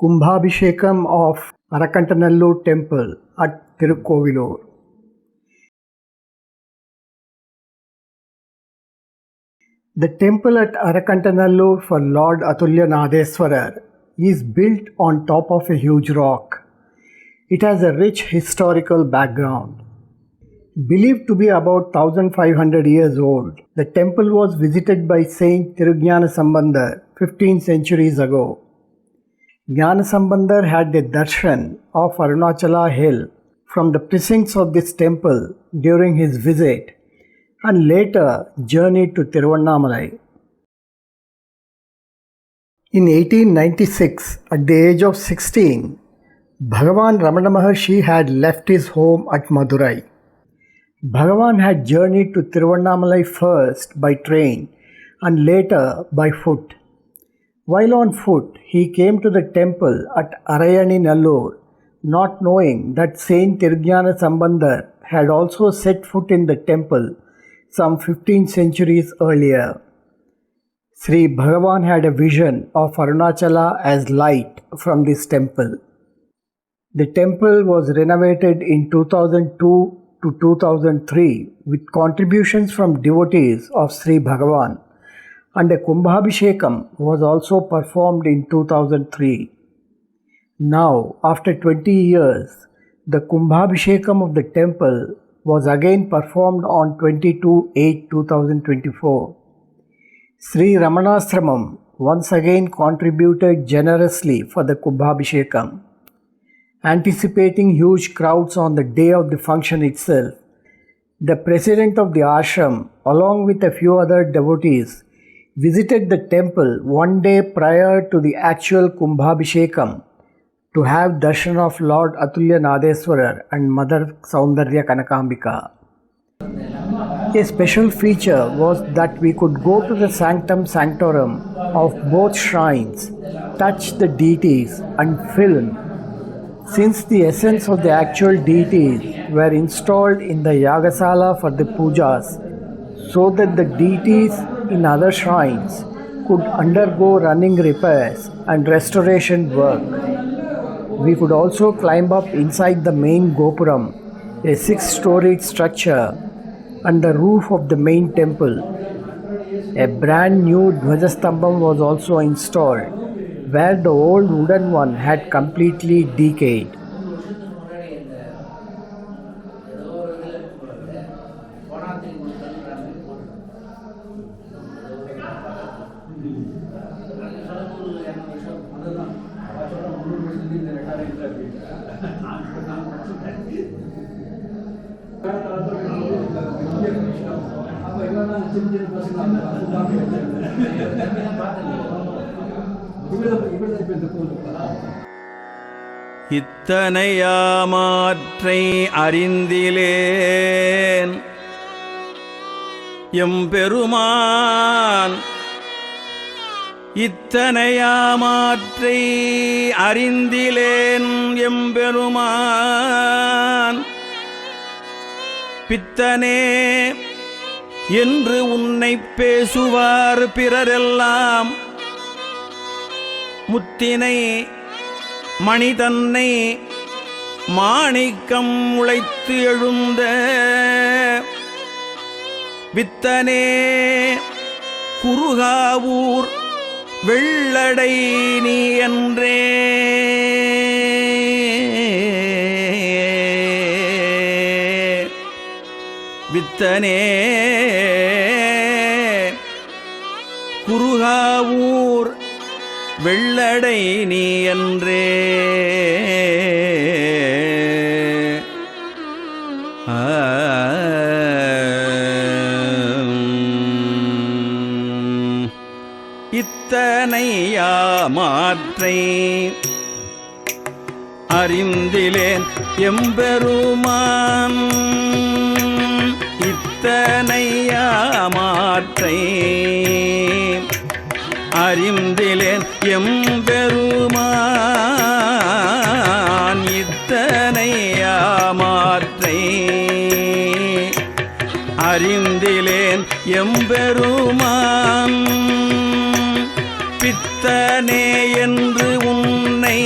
Kumbhabhishekam of Arakantanallur Temple at Tirukkovilur. The temple at Arakantanallur for Lord Atulya Nadeswarar is built on top of a huge rock. It has a rich historical background. Believed to be about 1500 years old, the temple was visited by Saint Tirujnana Sambandar 15 centuries ago. Jnanasambandar had a darshan of Arunachala hill from the precincts of this temple during his visit and later journeyed to Tiruvannamalai. In 1896, at the age of 16, Bhagavan Ramana Maharshi had left his home at Madurai. Bhagavan had journeyed to Tiruvannamalai first by train and later by foot. While on foot, he came to the temple at Arayani Nallur, not knowing that Saint Tirujnana Sambandar had also set foot in the temple some 15 centuries earlier. Sri Bhagavan had a vision of Arunachala as light from this temple. The temple was renovated in 2002 to 2003 with contributions from devotees of Sri Bhagavan, and a Kumbhabhishekam was also performed in 2003. Now, after 20 years, the Kumbhabhishekam of the temple was again performed on 22/8/2024. Sri Ramanastramam once again contributed generously for the Kumbhabhishekam. Anticipating huge crowds on the day of the function itself, the president of the ashram, along with a few other devotees, visited the temple one day prior to the actual Kumbhabhishekam to have darshan of Lord Atulya Nadeswarar and Mother Saundarya Kanakambika. A special feature was that we could go to the sanctum sanctorum of both shrines, touch the deities and film, since the essence of the actual deities were installed in the Yagasala for the pujas, so that the deities in other shrines could undergo running repairs and restoration work. We could also climb up inside the main Gopuram, a 6-storied structure, and the roof of the main temple. A brand new Dvajastambam was also installed, where the old wooden one had completely decayed. இத்தனையாமாற்றை அறிந்திலேன் எம்பெருமான், இத்தனையாமாற்றை அறிந்திலேன் எம்பெருமான், பித்தனே என்று உன்னை பேசுவார் பிறரெல்லாம், முத்தினை மணிதன்னை மாணிக்கம் உழைத்து எழுந்த வித்தனே குருகாவூர் வெள்ளடை நீ என்றே. வித்தனே குருகாவூர் வெள்ளடை நீ என்றே. இத்தனையாமாற்றை அறிந்திலேன் எம்பெருமான், இத்தனையாமாற்றை அறிந்திலேன் எம்பெருமான், இத்தனையாமாற்றை அறிந்திலேன் எம்பெருமான், பித்தனே என்று உன்னை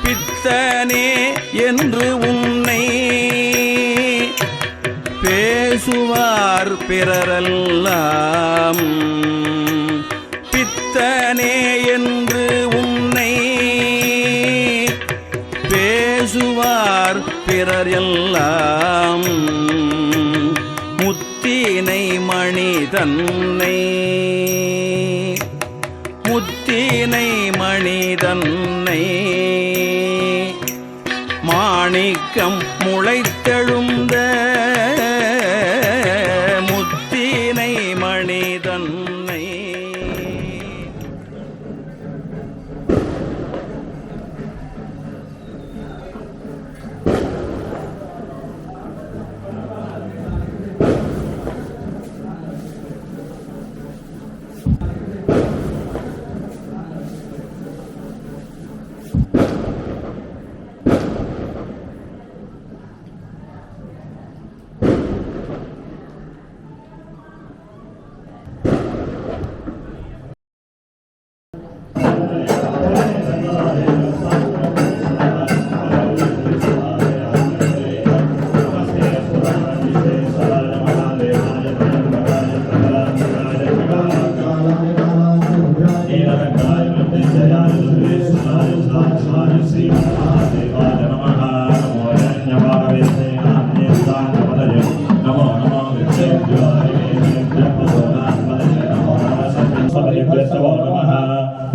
பித்தனே என்று உன்னை பேசுவார் பிறரெல்லாம். பித்தனே என்று உன்னை பேசுவார் பிறர் எல்லாம். முத்தினை மணி தன்னை முத்தினை மணி தன்னை மாணிக்கம் முளைத்தெழுந்த முத்தினை மணி தன்னை.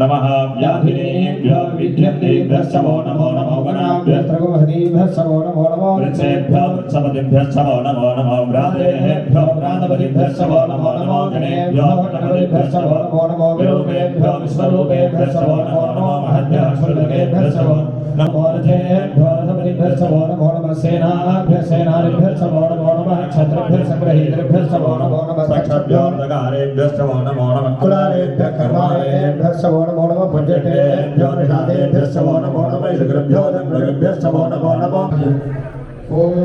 नमः व्याधिनेभ्यो विद्यन्तेभ्यश्च वो नमो नमो गणाभ्यस्त्रगुहरीभ्यश्च वो नमो नमो वृक्षेभ्यो वृक्षपतिभ्यश्च वो नमो नमो व्रातेभ्यो व्रातपतिभ्यश्च वो नमो नमो गणेभ्यो गणपतिभ्यश्च वो नमो नमो विरूपेभ्यो विश्वरूपेभ्यश्च वो नमो नमो महद्भ्यो सुरगेभ्यश्च वो नमो रथेभ्यो रथपतिभ्यश्च वो नमो नमः सेनाभ्यः सेनानिभ्यश्च वो नमो नमः क्षत्रिभ्यश्च गृहीतृभ्यश्च वो नमो नमः सक्षभ्यो दगारेभ्यश्च वो नमो नमः कुलारेभ्यः कर्मारेभ्यश्च वो नमो नमः पुण्यतेभ्यो निषादेभ्यश्च वो नमो नमः इन्द्रभ्यो दन्द्रभ्यश्च वो नमो नमः ओम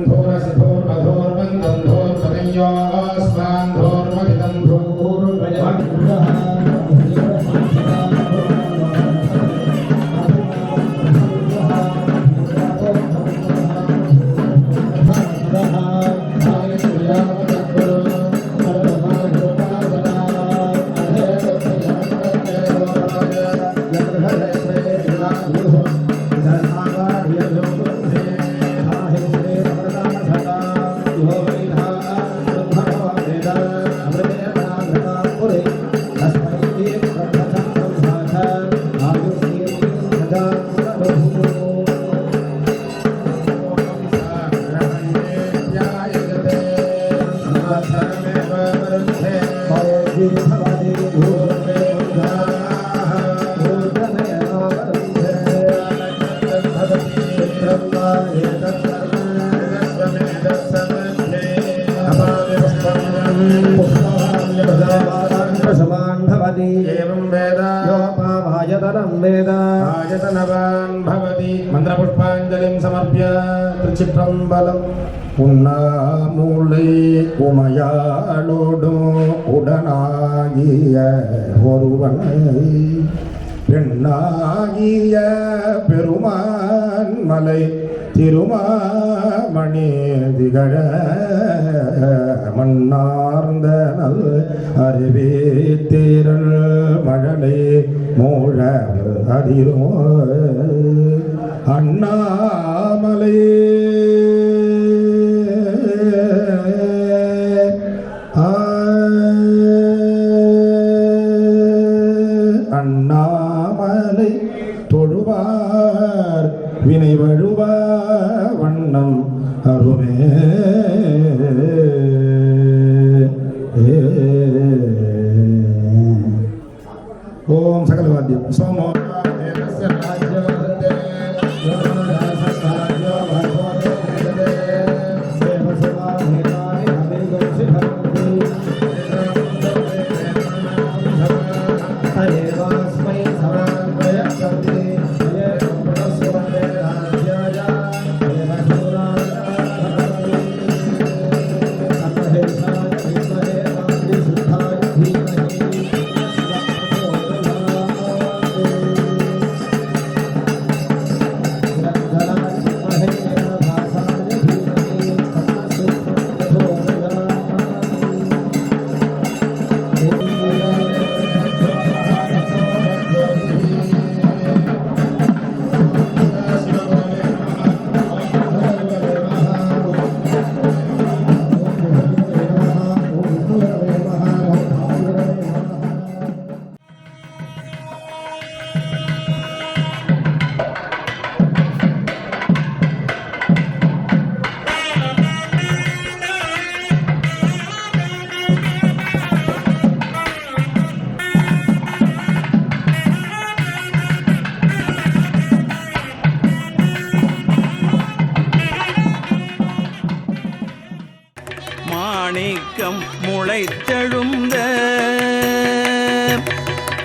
धूरसिधूर्मधूर्वन्दं धूर्पदयोस्मान् धूर्मदिदं धूर्वयः एवं वेद योपामायतनं वेद आयतनवान् भवति मन्त्रपुष्पाञ्जलिं समर्प्य त्रिचित्रम्बलम् உண்ணாமூலை உமையாளோடு உடனாகிய ஒருவனை பெண்ணாகிய பெருமான் மலை திருமாமணி திகழ மண்ணார்ந்த நல் அறிவே தேரல் மழலை மூழ அதிரோ அண்ணாமலை அண்ணாமலை தொழுவார் வினை வழுவ வண்ணம் அருமே ஓம் சகலவாத்தியம் சோமோ மாணிக்கம் முளைத்தெழுந்த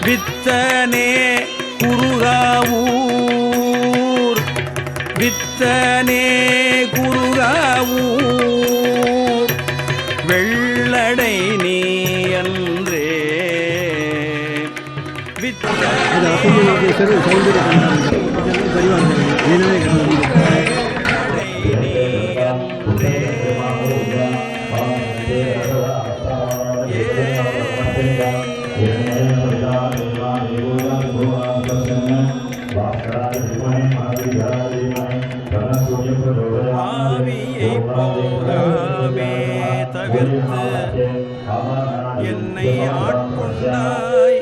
வித்தனே குருகாவூர் வித்தனே குருகாவூர் வெள்ளடை நீ அன்றே ஆவியை போகாமே தவிர்த்து என்னை ஆட்கொண்டாய்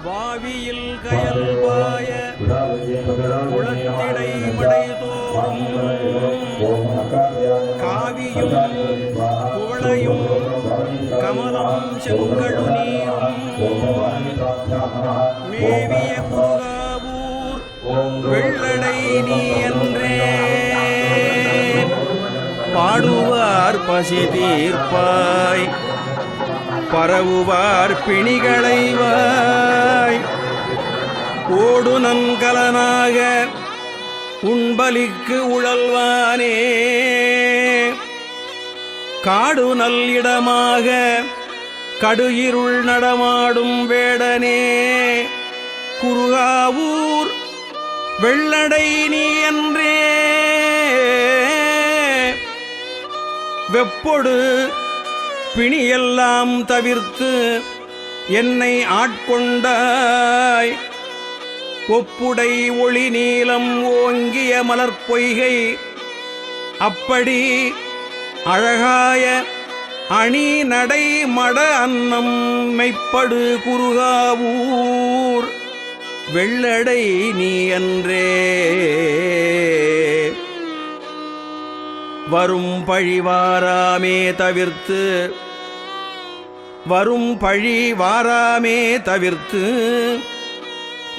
வாவியில் கயல்பாய குளத்திடை மடைதோறும் காவியும் குவளையும் கமலம் செங்கழுநீரும் மேவிய குருகாவூர் வெள்ளடை நீ என்றே பாடுவார் பசி தீர்ப்பாய் பரவுவார் பிணிகளைவாய் ஓடு நன்கலனாக உண்பலிக்கு உழல்வானே காடு நல்லிடமாக கடுயிருள் நடமாடும் வேடனே குருகாவூர் வெள்ளடை நீ என்றே வெப்பொடு பிணியெல்லாம் தவிர்த்து என்னை ஆட்கொண்டாய் ஒப்புடை ஒளி நீலம் ஓங்கிய மலர்பொய்கை அப்படி அழகாய அணி நடை மட அன்னம் மெய்ப்படு குருகாவூர் வெள்ளடை நீ அன்றே வரும் பழி வாராமே தவிர்த்து வரும் பழி வாராமே தவிர்த்து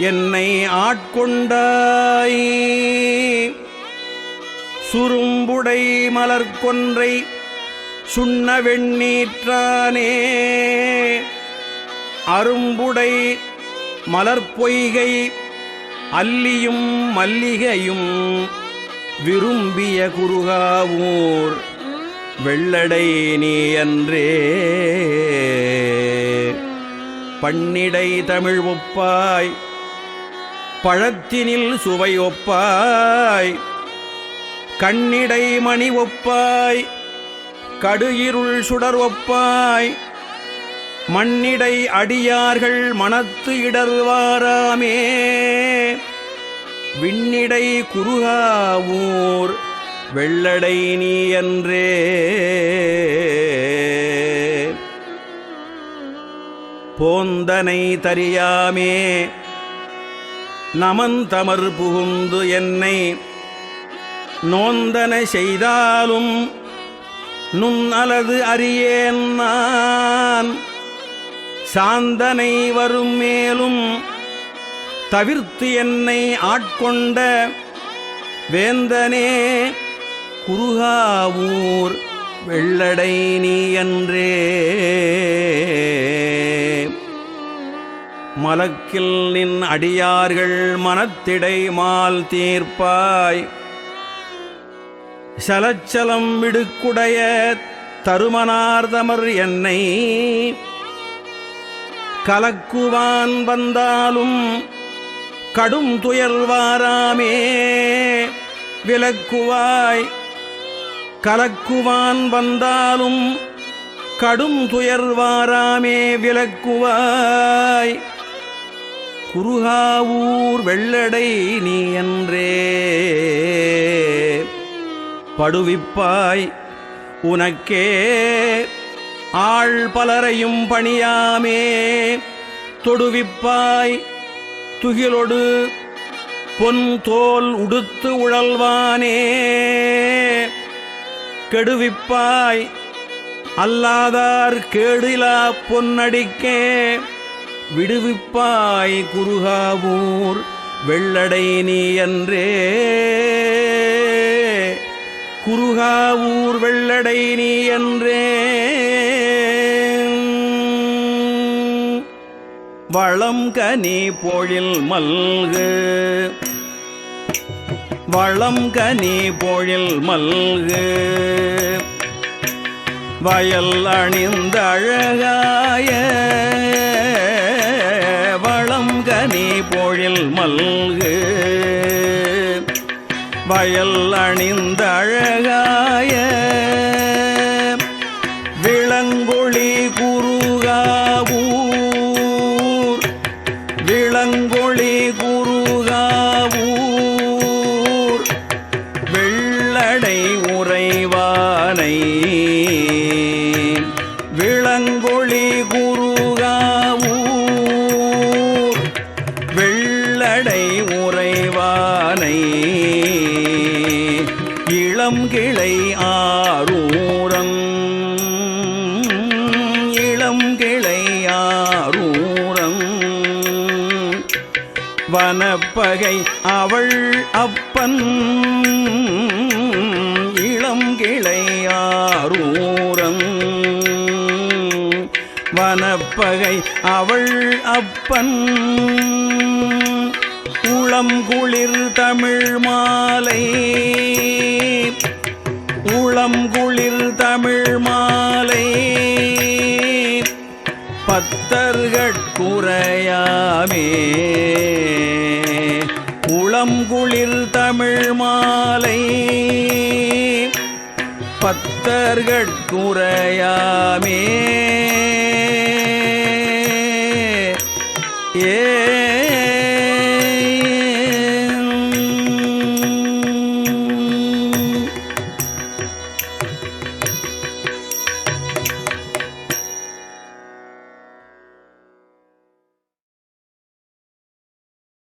என்னை ஆட்கொண்டாய் சுரும்புடை மலர்கொன்றை சுண்ண வெண்ணீற்றானே அரும்புடை மலர்பொய்கை அல்லியும் மல்லிகையும் விரும்பிய குருகாவூர் வெள்ளடை நீ அன்றே பண்ணிடை தமிழ் ஒப்பாய் பழத்தினில் சுவை ஒப்பாய் கண்ணிடை மணி ஒப்பாய் கடுயிருள் சுடர் ஒப்பாய் மண்ணிடை அடியார்கள் மனத்து இடர்வாராமே விண்ணிடை குருகாவூர் வெள்ளடை நீ அன்றே போந்தனை தரியாமே நமந்தமர் புகுந்து என்னை நோந்தன செய்தாலும் நுண்ணலது அறியேன் நான் சாந்தனை வரும் மேலும் தவிர்த்து என்னை ஆட்கொண்ட வேந்தனே குருகாவூர் வெள்ளடை நீ அன்றே மலக்கில் நின் அடியார்கள் மனத்திடை மால் தீர்ப்பாய் சலச்சலம் விடுக்குடைய தருமனார்தமர் என்னை கலக்குவான் வந்தாலும் கடும் துயர்வாராமே விலக்குவாய் கலக்குவான் வந்தாலும் கடும் துயர்வாராமே விலக்குவாய் குருகாவூர் வெள்ளடை நீ என்றே படுவிப்பாய் உனக்கே ஆள் பலரையும் பணியாமே தொடுவிப்பாய் துகிலொடு பொன் தோல் உடுத்து உழல்வானே கெடுவிப்பாய் அல்லாதார் கேடிலா பொன்னடிக்கே விடுவிப்பாய் குருகாவூர் வெள்ளடை நீ என்றே குருகாவூர் வெள்ளடை நீ என்றே வளம் கனி பொழில் மல்கு வளம் கனி பொழில் மல்கு வயல் அணிந்த அழகாய வளம் கனி பொழில் மல்கு வயல் அணிந்த அழகாய விளங்கொளி குருகாவூர் விளங்கொளி குருகாவூர் வெள்ளடை உறைவானை விளங்கொளி குருகாவூர் வெள்ளடை உறைவானை இளம் கிளை ஆரூரன் இளம் கிளை ஆரூரன் வனப்பகை அவள் அப்பன் இளம் கிளை ஆரூரன் வனப்பகை அவள் அப்பன் உளம் குளிர் தமிழ் மாலை உளம் குளிர் தமிழ் மாலை பத்தர்கட்குறையாமே உளம் குளிர் தமிழ் மாலை பத்தர்கட்குறையாமே ஏ